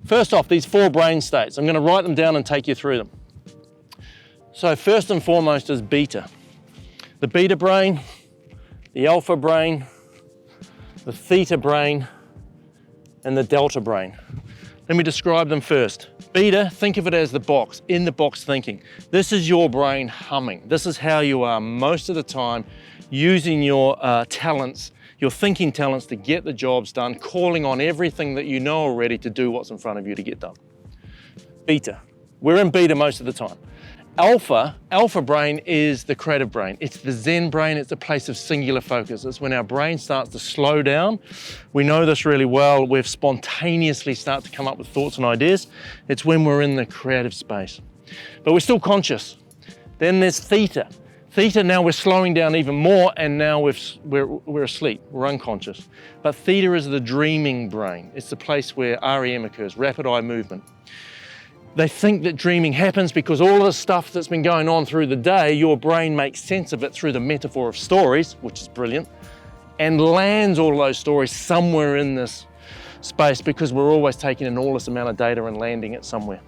First off, these 4 brain states, I'm going to write them down and take you through them. So first and foremost is beta. The beta brain, the alpha brain, the theta brain, and the delta brain. Let me describe them first. Beta, think of it as the box, in the box thinking. This is your brain humming. This is how you are most of the time, using your talents, your thinking talents to get the jobs done, calling on everything that you know already to do what's in front of you to get done. Beta, we're in beta most of the time. Alpha brain is the creative brain. It's the Zen brain. It's a place of singular focus. It's when our brain starts to slow down. We know this really well. We spontaneously start to come up with thoughts and ideas. It's when we're in the creative space. But we're still conscious. Then there's theta. Theta, now we're slowing down even more, and now we're asleep, we're unconscious. But theta is the dreaming brain. It's the place where REM occurs, rapid eye movement. They think that dreaming happens because all of the stuff that's been going on through the day, your brain makes sense of it through the metaphor of stories, which is brilliant, and lands all of those stories somewhere in this space because we're always taking in all this amount of data and landing it somewhere.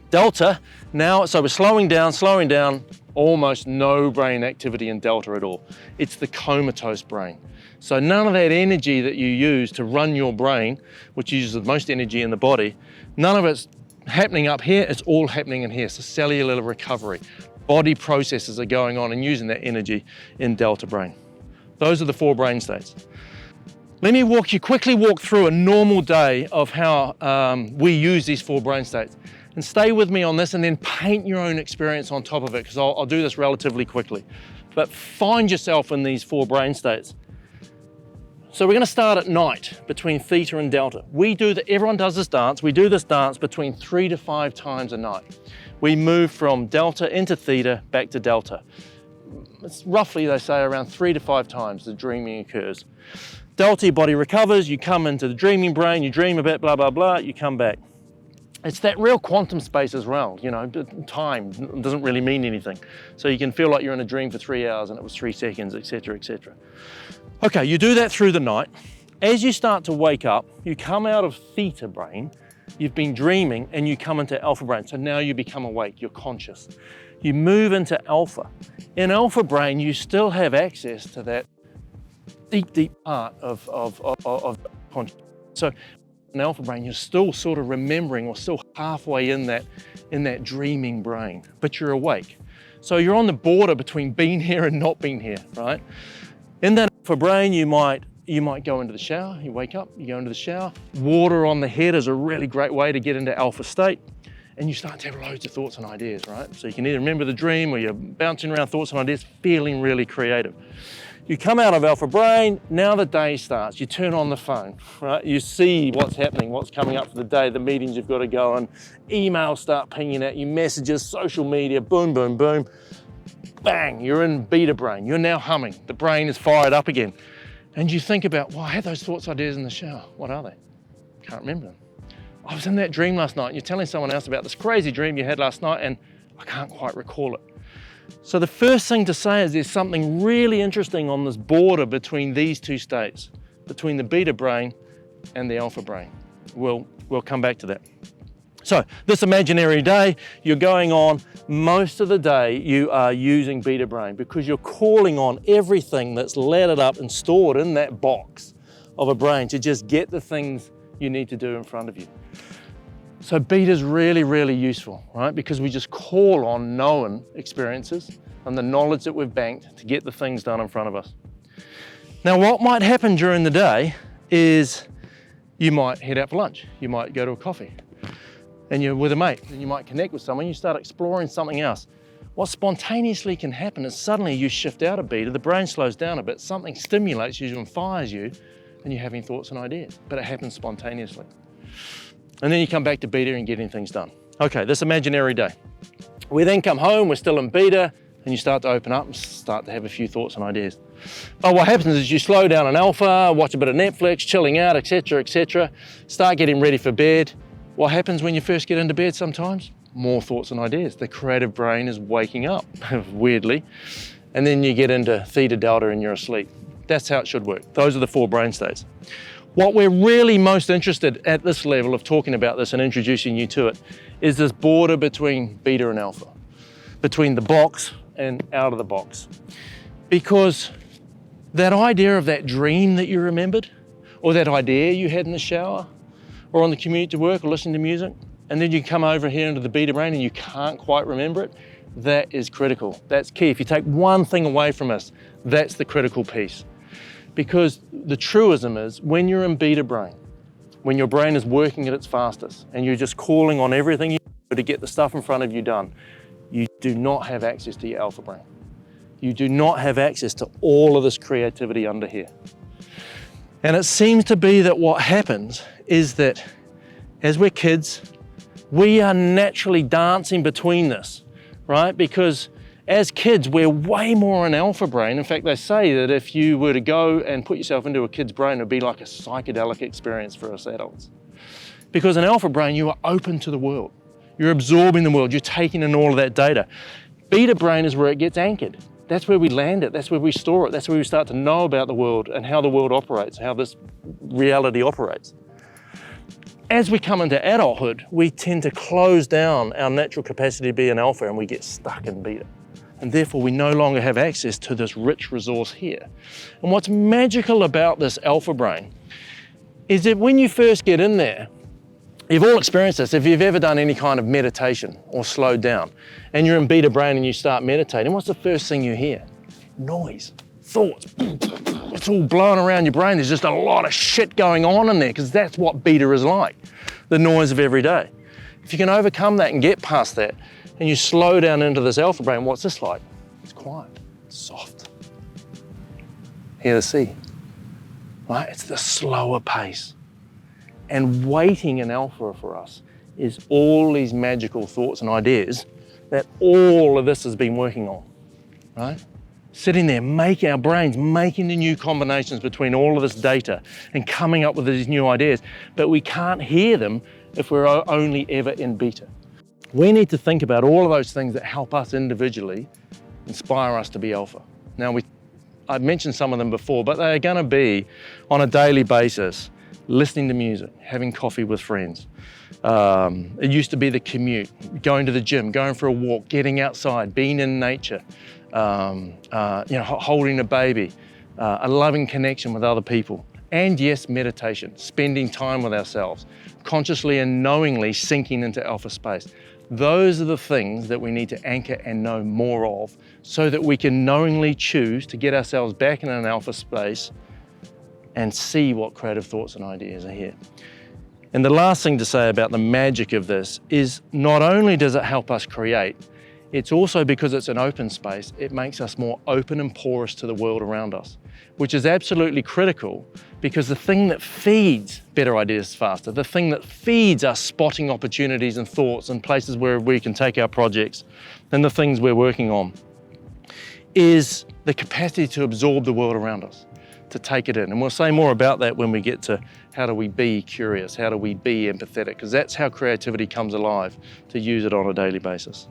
Delta, now, so we're slowing down, almost no brain activity in delta at all. It's the comatose brain. So none of that energy that you use to run your brain, which uses the most energy in the body, none of it's happening up here, it's all happening in here. So cellular recovery, body processes are going on and using that energy in delta brain. Those are the 4 brain states. Let me quickly walk through a normal day of how we use these 4 brain states. And stay with me on this and then paint your own experience on top of it, because I'll do this relatively quickly. But find yourself in these 4 brain states. So we're going to start at night between theta and delta. Everyone does this dance. We do this dance between 3 to 5 times a night. We move from delta into theta, back to delta. It's roughly, they say, around 3 to 5 times the dreaming occurs. Delta, your body recovers, you come into the dreaming brain, you dream a bit, blah, blah, blah, you come back. It's that real quantum space as well, you know, time doesn't really mean anything. So you can feel like you're in a dream for 3 hours and it was 3 seconds, etc., etc. Okay, you do that through the night. As you start to wake up, you come out of theta brain, you've been dreaming, and you come into alpha brain. So now you become awake, you're conscious. You move into alpha. In alpha brain, you still have access to that deep, deep part of consciousness. So in alpha brain, you're still sort of remembering or still halfway in that dreaming brain, but you're awake. So you're on the border between being here and not being here, right? In that alpha brain, you might go into the shower, you wake up, you go into the shower. Water on the head is a really great way to get into alpha state, and you start to have loads of thoughts and ideas, right? So you can either remember the dream or you're bouncing around thoughts and ideas, feeling really creative. You come out of alpha brain, now the day starts. You turn on the phone, right? You see what's happening, what's coming up for the day, the meetings you've got to go on, emails start pinging at you, messages, social media, boom, boom, boom. Bang, you're in beta brain. You're now humming. The brain is fired up again. And you think about, well, I had those thoughts, ideas in the shower. What are they? Can't remember them. I was in that dream last night. And you're telling someone else about this crazy dream you had last night and I can't quite recall it. So the first thing to say is there's something really interesting on this border between these 2 states, between the beta brain and the alpha brain. We'll come back to that. So this imaginary day, you're going on, most of the day you are using beta brain because you're calling on everything that's laddered up and stored in that box of a brain to just get the things you need to do in front of you. So beta is really, really useful, right? Because we just call on known experiences and the knowledge that we've banked to get the things done in front of us. Now, what might happen during the day is you might head out for lunch. You might go to a coffee and you're with a mate and you might connect with someone, you start exploring something else. What spontaneously can happen is suddenly you shift out of beta, the brain slows down a bit, something stimulates you and fires you, and you're having thoughts and ideas, but it happens spontaneously. And then you come back to beta and getting things done. Okay, this imaginary day. We then come home, we're still in beta, and you start to open up and start to have a few thoughts and ideas. But what happens is you slow down in alpha, watch a bit of Netflix, chilling out, etc., etc., start getting ready for bed. What happens when you first get into bed sometimes? More thoughts and ideas. The creative brain is waking up, weirdly. And then you get into theta delta and you're asleep. That's how it should work. Those are the 4 brain states. What we're really most interested at this level of talking about this and introducing you to it is this border between beta and alpha, between the box and out of the box. Because that idea of that dream that you remembered, or that idea you had in the shower, or on the commute to work, or listening to music, and then you come over here into the beta brain and you can't quite remember it, that is critical. That's key. If you take one thing away from us, that's the critical piece. Because the truism is, when you're in beta brain, when your brain is working at its fastest, and you're just calling on everything you do to get the stuff in front of you done, you do not have access to your alpha brain. You do not have access to all of this creativity under here. And it seems to be that what happens is that as we're kids, we are naturally dancing between this, right? Because as kids, we're way more in alpha brain. In fact, they say that if you were to go and put yourself into a kid's brain, it would be like a psychedelic experience for us adults. Because in alpha brain, you are open to the world. You're absorbing the world. You're taking in all of that data. Beta brain is where it gets anchored. That's where we land it. That's where we store it. That's where we start to know about the world and how the world operates, how this reality operates. As we come into adulthood, we tend to close down our natural capacity to be an alpha and we get stuck in beta. And therefore we no longer have access to this rich resource here. And what's magical about this alpha brain is that when you first get in there, you've all experienced this. If you've ever done any kind of meditation or slowed down and you're in beta brain and you start meditating, what's the first thing you hear? Noise, thoughts. It's all blowing around your brain. There's just a lot of shit going on in there because that's what beta is like, the noise of every day. If you can overcome that and get past that and you slow down into this alpha brain, what's this like? It's quiet, it's soft. Hear the sea, right? It's the slower pace. And waiting in alpha for us is all these magical thoughts and ideas that all of this has been working on, right? Sitting there, making our brains, making the new combinations between all of this data and coming up with these new ideas, but we can't hear them if we're only ever in beta. We need to think about all of those things that help us individually inspire us to be alpha. Now, I've mentioned some of them before, but they're gonna be on a daily basis, listening to music, having coffee with friends. It used to be the commute, going to the gym, going for a walk, getting outside, being in nature, holding a baby, a loving connection with other people. And yes, meditation, spending time with ourselves, consciously and knowingly sinking into alpha space. Those are the things that we need to anchor and know more of so that we can knowingly choose to get ourselves back in an alpha space and see what creative thoughts and ideas are here. And the last thing to say about the magic of this is not only does it help us create, it's also because it's an open space, it makes us more open and porous to the world around us, which is absolutely critical because the thing that feeds better ideas faster, the thing that feeds us spotting opportunities and thoughts and places where we can take our projects and the things we're working on is the capacity to absorb the world around us, to take it in. And we'll say more about that when we get to how do we be curious, how do we be empathetic, because that's how creativity comes alive, to use it on a daily basis.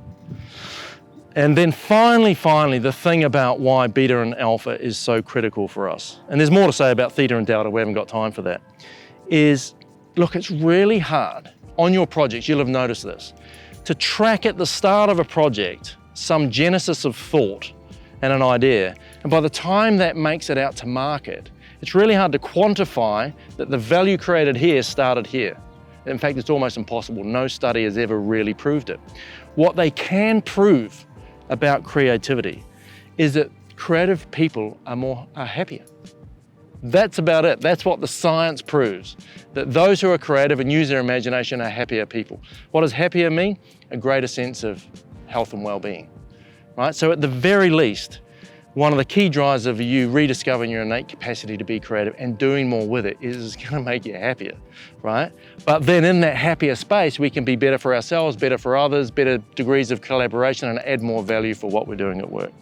And then finally, the thing about why beta and alpha is so critical for us, and there's more to say about theta and delta, we haven't got time for that, is, look, it's really hard on your projects, you'll have noticed this, to track at the start of a project some genesis of thought and an idea, and by the time that makes it out to market, it's really hard to quantify that the value created here started here. In fact, it's almost impossible. No study has ever really proved it. What they can prove about creativity is that creative people are happier. That's about it. That's what the science proves, that those who are creative and use their imagination are happier people. What does happier mean? A greater sense of health and well-being, right? So at the very least, one of the key drivers of you rediscovering your innate capacity to be creative and doing more with it is going to make you happier, right? But then in that happier space, we can be better for ourselves, better for others, better degrees of collaboration, and add more value for what we're doing at work.